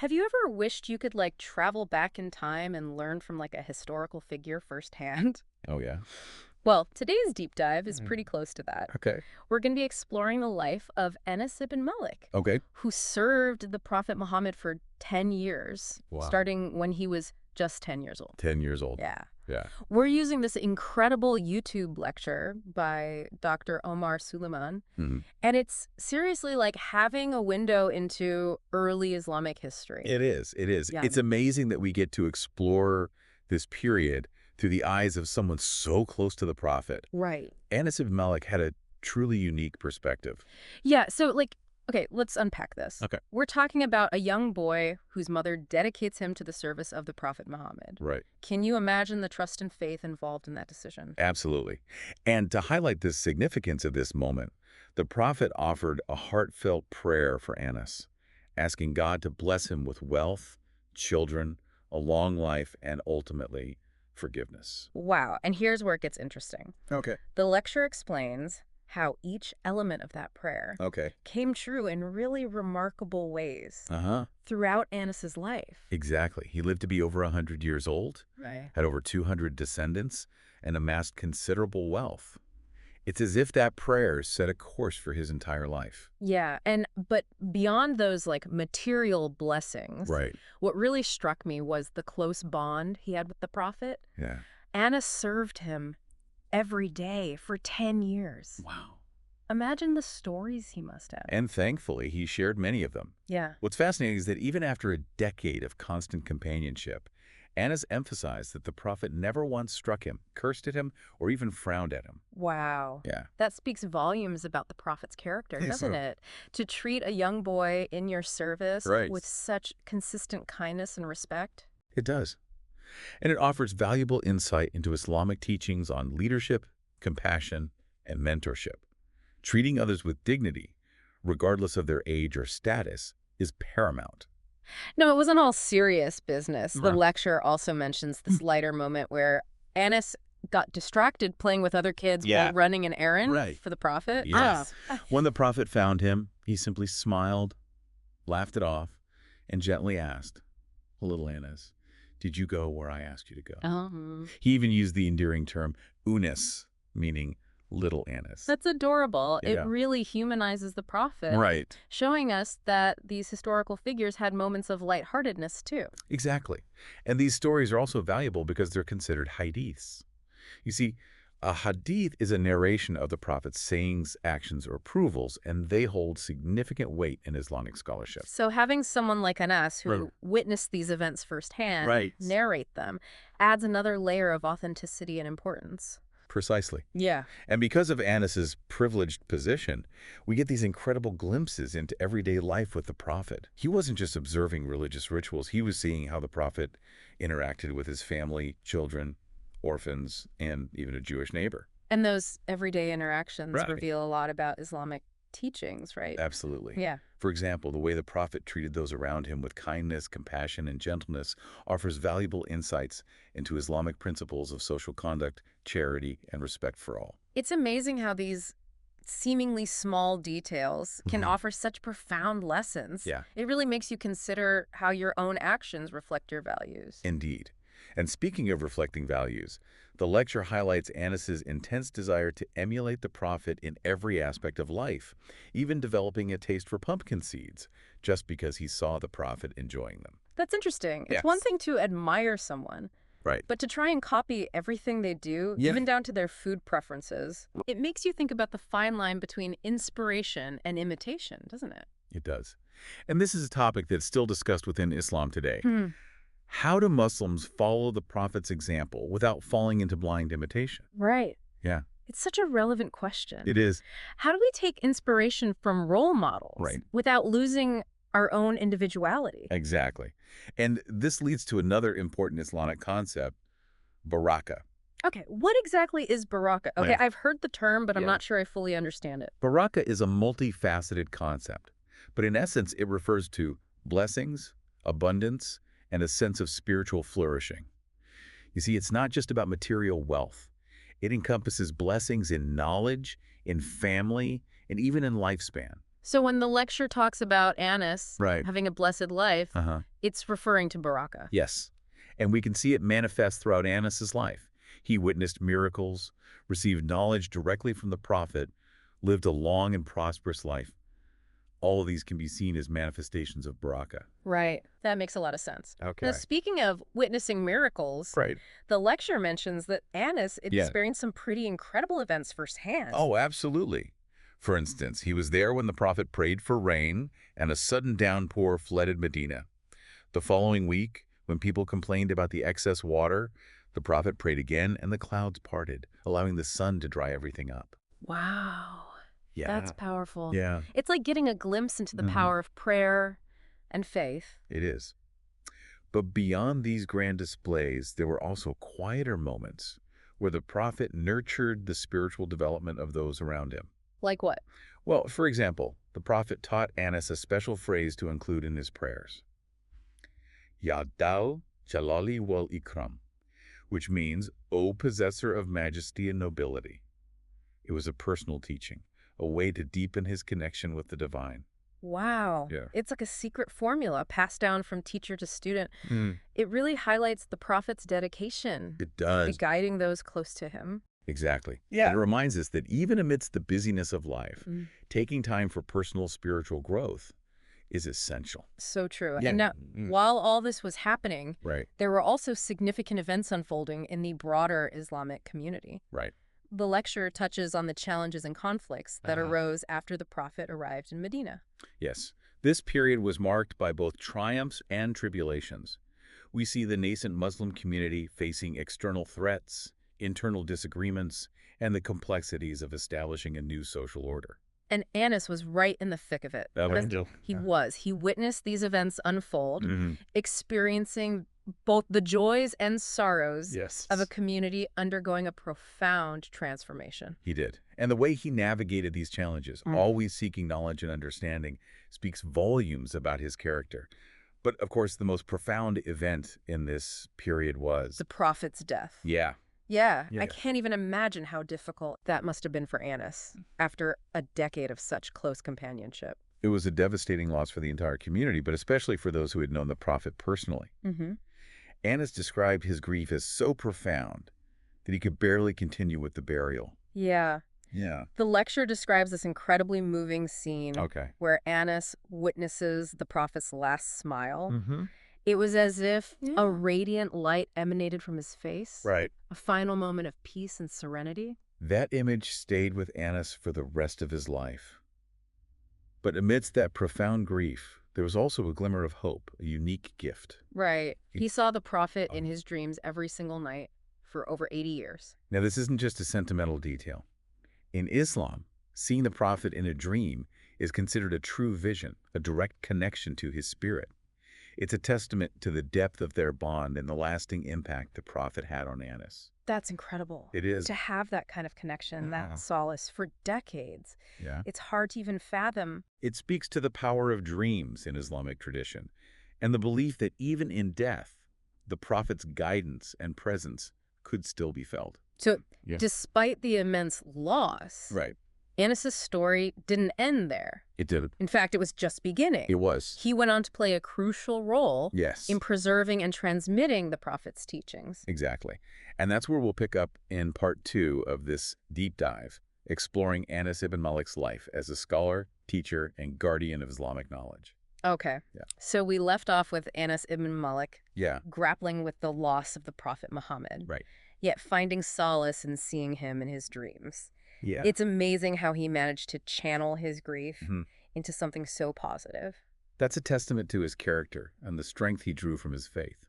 Have you ever wished you could like travel back in time and learn from like a historical figure firsthand? Oh, yeah. Well, today's deep dive is Mm. pretty close to that. Okay. We're going to be exploring the life of Anas ibn Malik, Okay. who served the Prophet Muhammad for 10 years, Wow. starting when he was just 10 years old. 10 years old. Yeah. Yeah. We're using this incredible YouTube lecture by Dr. Omar Suleiman, hmm and it's seriously like having a window into early Islamic history. It is. It is. Yeah. It's amazing that we get to explore this period through the eyes of someone so close to the Prophet. Right. Anas ibn Malik had a truly unique perspective. Yeah, so like, okay, let's unpack this. Okay. We're talking about a young boy whose mother dedicates him to the service of the Prophet Muhammad. Right. Can you imagine the trust and faith involved in that decision? Absolutely. And to highlight the significance of this moment, the Prophet offered a heartfelt prayer for Anas, asking God to bless him with wealth, children, a long life, and ultimately forgiveness. Wow, and here's where it gets interesting. Okay. The lecture explains how each element of that prayer Okay. came true in really remarkable ways Uh-huh. throughout Anas's life. Exactly. He lived to be over 100 years old, Right. had over 200 descendants, and amassed considerable wealth. It's as if that prayer set a course for his entire life. Yeah, but beyond those like material blessings, Right. what really struck me was the close bond he had with the Prophet. Yeah. Anna served him every day for 10 years. Wow. Imagine the stories he must have. And thankfully, he shared many of them. Yeah. What's fascinating is that even after a decade of constant companionship, Anas emphasized that the Prophet never once struck him, cursed at him, or even frowned at him. Wow. Yeah. That speaks volumes about the Prophet's character, Think doesn't so. it? To treat a young boy in your service Right. with such consistent kindness and respect. It does. And it offers valuable insight into Islamic teachings on leadership, compassion, and mentorship. Treating others with dignity, regardless of their age or status, is paramount. No, it wasn't all serious business. The No. lecture also mentions this lighter moment where Anas got distracted playing with other kids Yeah. while running an errand Right. for the Prophet. Yes. Ah. When the Prophet found him, he simply smiled, laughed it off, and gently asked, "Little Anas, did you go where I asked you to go?" He even used the endearing term unis, meaning little Anas. That's adorable. Yeah. It really humanizes the Prophet, Right. showing us that these historical figures had moments of lightheartedness too. Exactly. And these stories are also valuable because they're considered hadiths. You see, a hadith is a narration of the Prophet's sayings, actions, or approvals, and they hold significant weight in Islamic scholarship. So having someone like Anas who Right. witnessed these events firsthand Right. narrate them adds another layer of authenticity and importance. Precisely. Yeah. And because of Anas's privileged position, we get these incredible glimpses into everyday life with the Prophet. He wasn't just observing religious rituals, he was seeing how the Prophet interacted with his family, children, orphans, and even a Jewish neighbor. And those everyday interactions Right. reveal a lot about Islamic teachings, right? Absolutely. Yeah. For example, the way the Prophet treated those around him with kindness, compassion, and gentleness offers valuable insights into Islamic principles of social conduct, charity, and respect for all. It's amazing how these seemingly small details can Mhm. offer such profound lessons. Yeah. It really makes you consider how your own actions reflect your values. Indeed. And speaking of reflecting values, the lecture highlights Anas's intense desire to emulate the Prophet in every aspect of life, even developing a taste for pumpkin seeds, just because he saw the Prophet enjoying them. That's interesting. It's Yes. one thing to admire someone, Right. but to try and copy everything they do, Yeah. even down to their food preferences, it makes you think about the fine line between inspiration and imitation, doesn't it? It does. And this is a topic that's still discussed within Islam today. Hmm. How do Muslims follow the Prophet's example without falling into blind imitation? Right. Yeah, It's such a relevant question. it is. How do we take inspiration from role models Right. without losing our own individuality? Exactly. And this leads to another important Islamic concept, barakah. Okay, what exactly is baraka? Okay, Yeah. I've heard the term, but I'm Yeah. not sure I fully understand it. Barakah is a multifaceted concept, but in essence, it refers to blessings, abundance, and a sense of spiritual flourishing. You see, it's not just about material wealth. It encompasses blessings in knowledge, in family, and even in lifespan. So when the lecture talks about Annas Right. having a blessed life, Uh-huh. it's referring to Baraka. Yes. And we can see it manifest throughout Annas' life. He witnessed miracles, received knowledge directly from the prophet, lived a long and prosperous life. All of these can be seen as manifestations of Baraka. Right. That makes a lot of sense. Okay. Now, speaking of witnessing miracles, Right. the lecture mentions that Annas Yeah. experienced some pretty incredible events firsthand. Oh, absolutely. For instance, he was there when the prophet prayed for rain, and a sudden downpour flooded Medina. The following week, when people complained about the excess water, the prophet prayed again, and the clouds parted, allowing the sun to dry everything up. Wow. Yeah. That's powerful. Yeah, It's like getting a glimpse into the Mhm. power of prayer and faith. it is. But beyond these grand displays, there were also quieter moments where the prophet nurtured the spiritual development of those around him. Like what? Well, for example, the prophet taught Annas a special phrase to include in his prayers. Yadal Jalali wal Ikram, which means, O possessor of majesty and nobility. It was a personal teaching, a way to deepen his connection with the divine. Wow. Yeah. It's like a secret formula passed down from teacher to student. It really highlights the prophet's dedication It to does. guiding those close to him. Exactly. Yeah. And it reminds us that even amidst the busyness of life, Mm. taking time for personal spiritual growth is essential. So true. Yeah. And now, while all this was happening, Right, there were also significant events unfolding in the broader Islamic community. right. The lecture touches on the challenges and conflicts that Uh-huh. arose after the prophet arrived in Medina. Yes. This period was marked by both triumphs and tribulations. We see the nascent Muslim community facing external threats, internal disagreements, and the complexities of establishing a new social order. And Annas was right in the thick of it. He was. He witnessed these events unfold, experiencing both the joys and sorrows Yes. of a community undergoing a profound transformation. He did. And the way he navigated these challenges, always seeking knowledge and understanding, speaks volumes about his character. But, of course, the most profound event in this period was... The prophet's death. Yeah. Yeah, Yeah. I can't even imagine how difficult that must have been for Annas after a decade of such close companionship. It was a devastating loss for the entire community, but especially for those who had known the prophet personally. Mm-hmm. Annas described his grief as so profound that he could barely continue with the burial. Yeah. Yeah. The lecture describes this incredibly moving scene Okay. where Annas witnesses the prophet's last smile. Mm-hmm. It was as if Yeah. a radiant light emanated from his face, Right. a final moment of peace and serenity. That image stayed with Annas for the rest of his life. But amidst that profound grief, there was also a glimmer of hope, a unique gift. Right. He saw the prophet in his dreams every single night for over 80 years. Now, this isn't just a sentimental detail. In Islam, seeing the prophet in a dream is considered a true vision, a direct connection to his spirit. It's a testament to the depth of their bond and the lasting impact the prophet had on Annas. That's incredible. It is. To have that kind of connection, Yeah. that solace for decades. Yeah. It's hard to even fathom. It speaks to the power of dreams in Islamic tradition and the belief that even in death, the prophet's guidance and presence could still be felt. So Yeah. despite the immense loss, Right. Annas' story didn't end there. It did. In fact, it was just beginning. It was. He went on to play a crucial role Yes. in preserving and transmitting the prophet's teachings. Exactly. And that's where we'll pick up in part 2 of this deep dive, exploring Anas ibn Malik's life as a scholar, teacher, and guardian of Islamic knowledge. Okay. Yeah. So we left off with Anas ibn Malik Yeah. grappling with the loss of the Prophet Muhammad, Right. yet finding solace in seeing him in his dreams. Yeah. It's amazing how he managed to channel his grief Mhm. into something so positive. That's a testament to his character and the strength he drew from his faith.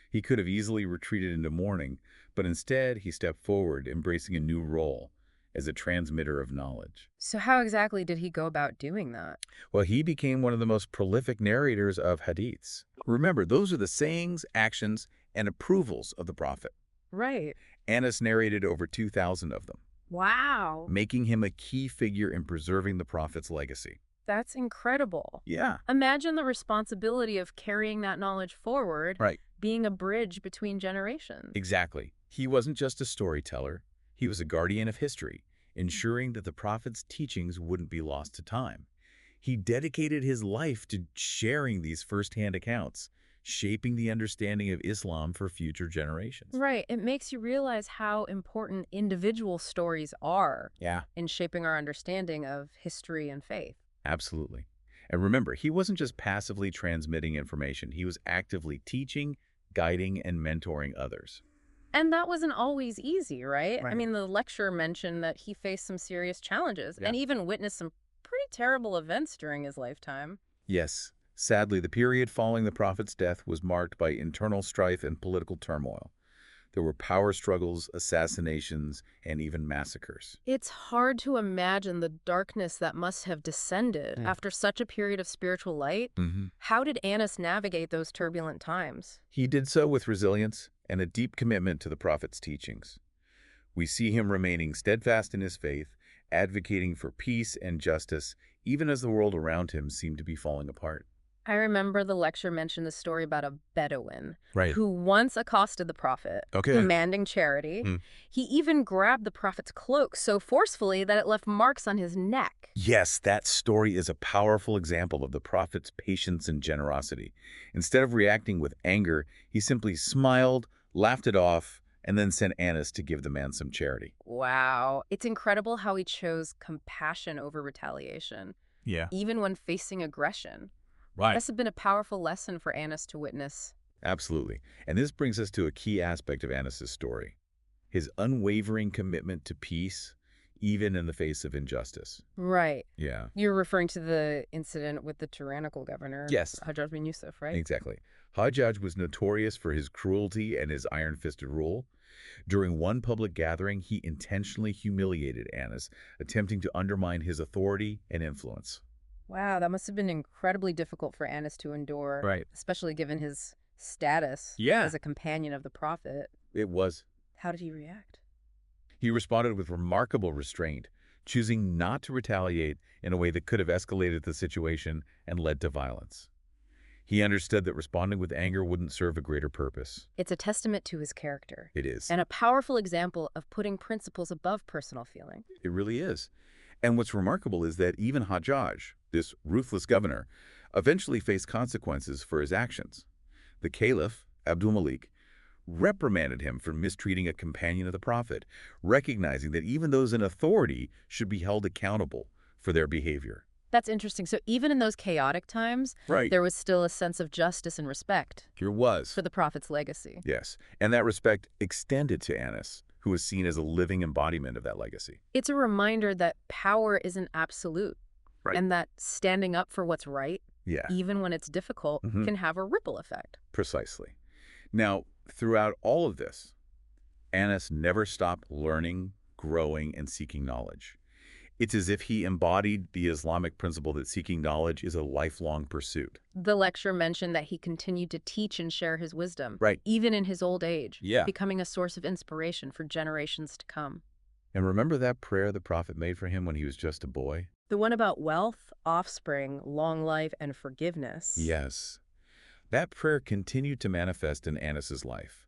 He could have easily retreated into mourning, but instead he stepped forward, embracing a new role as a transmitter of knowledge. So how exactly did he go about doing that? Well, he became one of the most prolific narrators of hadiths. Remember, those are the sayings, actions, and approvals of the prophet. Right. Anas narrated over 2,000 of them, Wow. making him a key figure in preserving the prophet's legacy. That's incredible. Yeah. Imagine the responsibility of carrying that knowledge forward, Right. being a bridge between generations. Exactly. He wasn't just a storyteller. He was a guardian of history, ensuring that the prophet's teachings wouldn't be lost to time. He dedicated his life to sharing these firsthand accounts, shaping the understanding of Islam for future generations. Right. It makes you realize how important individual stories are in shaping our understanding of history and faith. Absolutely. And remember, he wasn't just passively transmitting information. He was actively teaching, guiding, and mentoring others. And that wasn't always easy, right? I mean, the lecturer mentioned that he faced some serious challenges and even witnessed some pretty terrible events during his lifetime. Yes. Sadly, the period following the prophet's death was marked by internal strife and political turmoil. There were power struggles, assassinations, and even massacres. It's hard to imagine the darkness that must have descended after such a period of spiritual light. How did Anas navigate those turbulent times? He did so with resilience and a deep commitment to the prophet's teachings. We see him remaining steadfast in his faith, advocating for peace and justice, even as the world around him seemed to be falling apart. I remember the lecturer mentioned the story about a Bedouin Right. who once accosted the prophet, demanding charity. He even grabbed the prophet's cloak so forcefully that it left marks on his neck. Yes, that story is a powerful example of the prophet's patience and generosity. Instead of reacting with anger, he simply smiled, laughed it off, and then sent Anas to give the man some charity. Wow. It's incredible how he chose compassion over retaliation, even when facing aggression. Right. This has been a powerful lesson for Anas to witness. Absolutely. And this brings us to a key aspect of Anas's story, his unwavering commitment to peace, even in the face of injustice. Right. Yeah. You're referring to the incident with the tyrannical governor, Yes. Hajjaj bin Yusuf, right? Exactly. Hajjaj was notorious for his cruelty and his iron-fisted rule. During one public gathering, he intentionally humiliated Anas, attempting to undermine his authority and influence. Wow, that must have been incredibly difficult for Anas to endure, especially given his status as a companion of the prophet. It was. How did he react? He responded with remarkable restraint, choosing not to retaliate in a way that could have escalated the situation and led to violence. He understood that responding with anger wouldn't serve a greater purpose. It's a testament to his character. It is. And a powerful example of putting principles above personal feeling. It really is. And what's remarkable is that even Hajjaj, this ruthless governor, eventually faced consequences for his actions. The caliph, Malik, reprimanded him for mistreating a companion of the prophet, recognizing that even those in authority should be held accountable for their behavior. That's interesting. So even in those chaotic times, there was still a sense of justice and respect. There was. For the prophet's legacy. Yes. And that respect extended to Anas, who was seen as a living embodiment of that legacy. It's a reminder that power isn't absolute, and that standing up for what's right, even when it's difficult, can have a ripple effect. Precisely. Now, throughout all of this, Anas never stopped learning, growing, and seeking knowledge. It's as if he embodied the Islamic principle that seeking knowledge is a lifelong pursuit. The lecturer mentioned that he continued to teach and share his wisdom, even in his old age, becoming a source of inspiration for generations to come. And remember that prayer the prophet made for him when he was just a boy? The one about wealth, offspring, long life, and forgiveness. Yes. That prayer continued to manifest in Anas's life.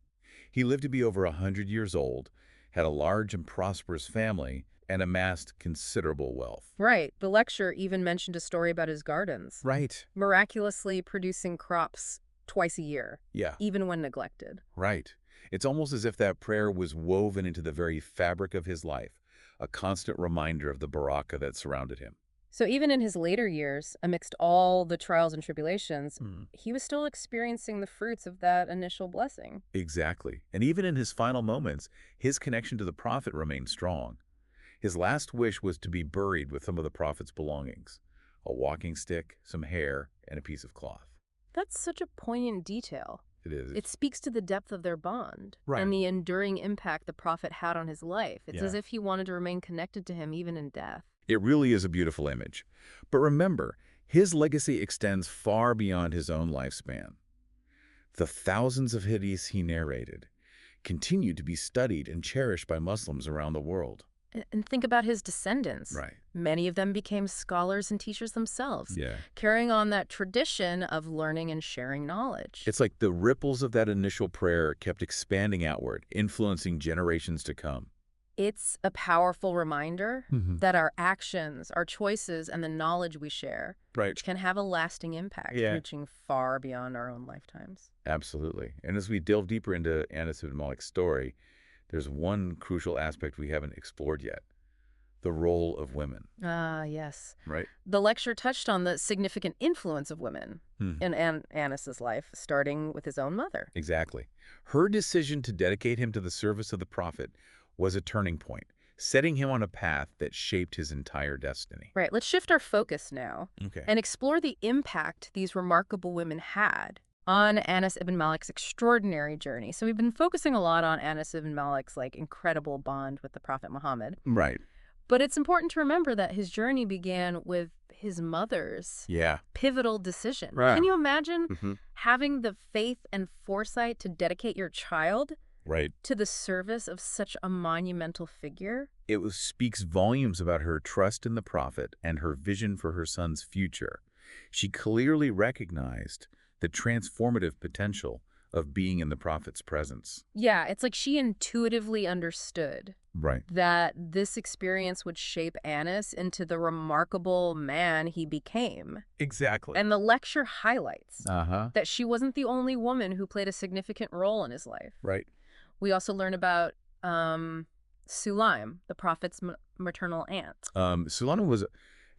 He lived to be over 100 years old, had a large and prosperous family, and amassed considerable wealth. Right. The lecturer even mentioned a story about his gardens. Right. Miraculously producing crops twice a year. Even when neglected. Right. It's almost as if that prayer was woven into the very fabric of his life, a constant reminder of the barakah that surrounded him. So even in his later years, amidst all the trials and tribulations, he was still experiencing the fruits of that initial blessing. Exactly. And even in his final moments, his connection to the prophet remained strong. His last wish was to be buried with some of the prophet's belongings, a walking stick, some hair, and a piece of cloth. That's such a poignant detail. It is. It speaks to the depth of their bond and the enduring impact the prophet had on his life. It's as if he wanted to remain connected to him even in death. It really is a beautiful image. But remember, his legacy extends far beyond his own lifespan. The thousands of hadiths he narrated continue to be studied and cherished by Muslims around the world. And think about his descendants. Many of them became scholars and teachers themselves, carrying on that tradition of learning and sharing knowledge. It's like the ripples of that initial prayer kept expanding outward, influencing generations to come. It's a powerful reminder that our actions, our choices, and the knowledge we share can have a lasting impact, reaching far beyond our own lifetimes. Absolutely. And as we delve deeper into Anas ibn Malik's story, there's one crucial aspect we haven't explored yet: the role of women. Ah, yes. Right? The lecture touched on the significant influence of women in Anas's life, starting with his own mother. Exactly. Her decision to dedicate him to the service of the Prophet was a turning point, setting him on a path that shaped his entire destiny. Right. Let's shift our focus now Okay. and explore the impact these remarkable women had on Anas ibn Malik's extraordinary journey. So we've been focusing a lot on Anas ibn Malik's incredible bond with the Prophet Muhammad. Right. But it's important to remember that his journey began with his mother's pivotal decision. Right. Can you imagine having the faith and foresight to dedicate your child to the service of such a monumental figure? It speaks volumes about her trust in the Prophet and her vision for her son's future. She clearly recognized the transformative potential of being in the Prophet's presence. Yeah, it's like she intuitively understood that this experience would shape Anas into the remarkable man he became. Exactly. And the lecture highlights that she wasn't the only woman who played a significant role in his life. Right. We also learn about Sulaim, the Prophet's maternal aunt. Sulaim was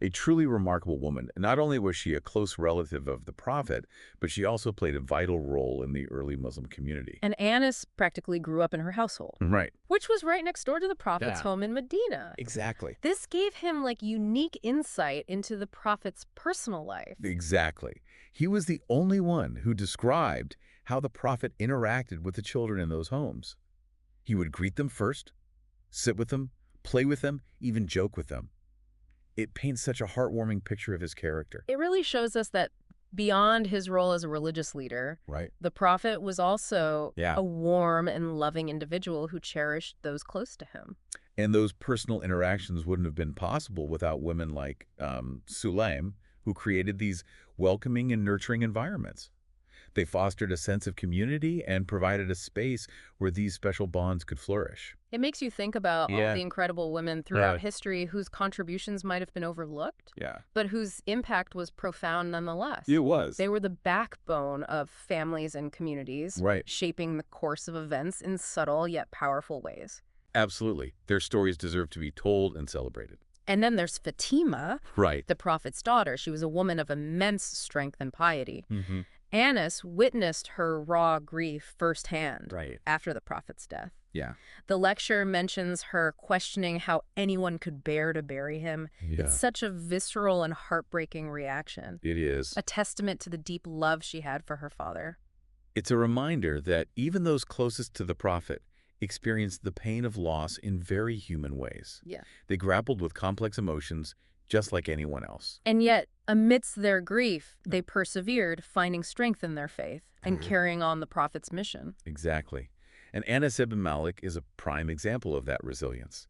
a truly remarkable woman. Not only was she a close relative of the Prophet, but she also played a vital role in the early Muslim community. And Anas practically grew up in her household. Right. Which was right next door to the Prophet's home in Medina. Exactly. This gave him unique insight into the Prophet's personal life. Exactly. He was the only one who described how the Prophet interacted with the children in those homes. He would greet them first, sit with them, play with them, even joke with them. It paints such a heartwarming picture of his character. It really shows us that beyond his role as a religious leader, the Prophet was also a warm and loving individual who cherished those close to him. And those personal interactions wouldn't have been possible without women like Sulaim, who created these welcoming and nurturing environments. They fostered a sense of community and provided a space where these special bonds could flourish. It makes you think about all the incredible women throughout history whose contributions might have been overlooked, but whose impact was profound nonetheless. It was. They were the backbone of families and communities, shaping the course of events in subtle yet powerful ways. Absolutely. Their stories deserve to be told and celebrated. And then there's Fatima, the Prophet's daughter. She was a woman of immense strength and piety. Anas witnessed her raw grief firsthand after the Prophet's death. The lecture mentions her questioning how anyone could bear to bury him. It's such a visceral and heartbreaking reaction. It is. A testament to the deep love she had for her father. It's a reminder that even those closest to the Prophet experienced the pain of loss in very human ways. They grappled with complex emotions just like anyone else. And yet, amidst their grief, they persevered, finding strength in their faith and carrying on the Prophet's mission. Exactly. And Anas ibn Malik is a prime example of that resilience.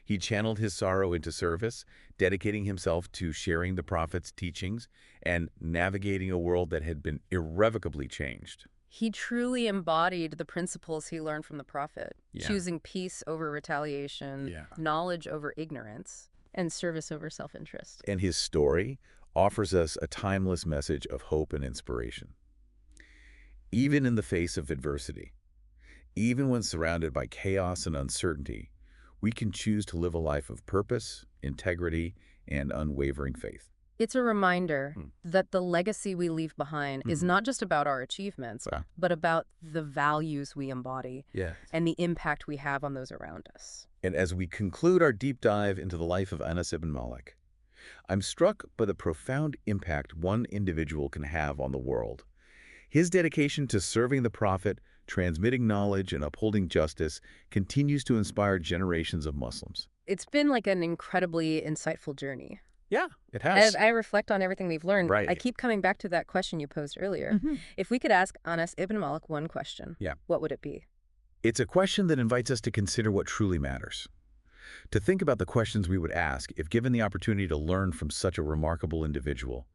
He channeled his sorrow into service, dedicating himself to sharing the Prophet's teachings and navigating a world that had been irrevocably changed. He truly embodied the principles he learned from the Prophet, choosing peace over retaliation, knowledge over ignorance, and service over self-interest. And his story offers us a timeless message of hope and inspiration. Even in the face of adversity, even when surrounded by chaos and uncertainty, we can choose to live a life of purpose, integrity, and unwavering faith. It's a reminder that the legacy we leave behind is not just about our achievements, but about the values we embody and the impact we have on those around us. And as we conclude our deep dive into the life of Anas ibn Malik, I'm struck by the profound impact one individual can have on the world. His dedication to serving the Prophet, transmitting knowledge, and upholding justice continues to inspire generations of Muslims. It's been like an incredibly insightful journey. Yeah, it has. As I reflect on everything we've learned, I keep coming back to that question you posed earlier. If we could ask Anas ibn Malik one question, what would it be? It's a question that invites us to consider what truly matters. To think about the questions we would ask if given the opportunity to learn from such a remarkable individual.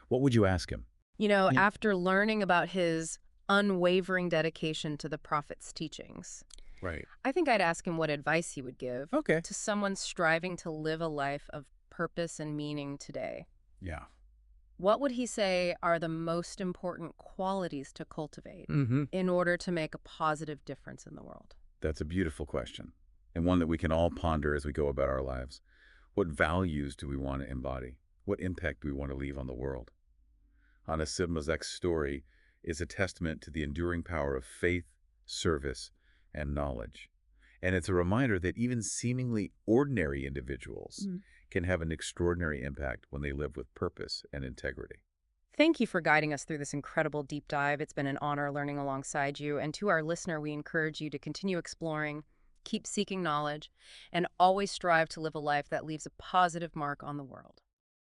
What would you ask him? You know, after learning about his unwavering dedication to the Prophet's teachings Right. I think I'd ask him what advice he would give Okay. to someone striving to live a life of purpose and meaning today. Yeah. What would he say are the most important qualities to cultivate in order to make a positive difference in the world? That's a beautiful question, and one that we can all ponder as we go about our lives. What values do we want to embody? What impact do we want to leave on the world? Onesimus' story is a testament to the enduring power of faith, service, and knowledge. And it's a reminder that even seemingly ordinary individuals can have an extraordinary impact when they live with purpose and integrity. Thank you for guiding us through this incredible deep dive. It's been an honor learning alongside you. And to our listener, we encourage you to continue exploring, keep seeking knowledge, and always strive to live a life that leaves a positive mark on the world.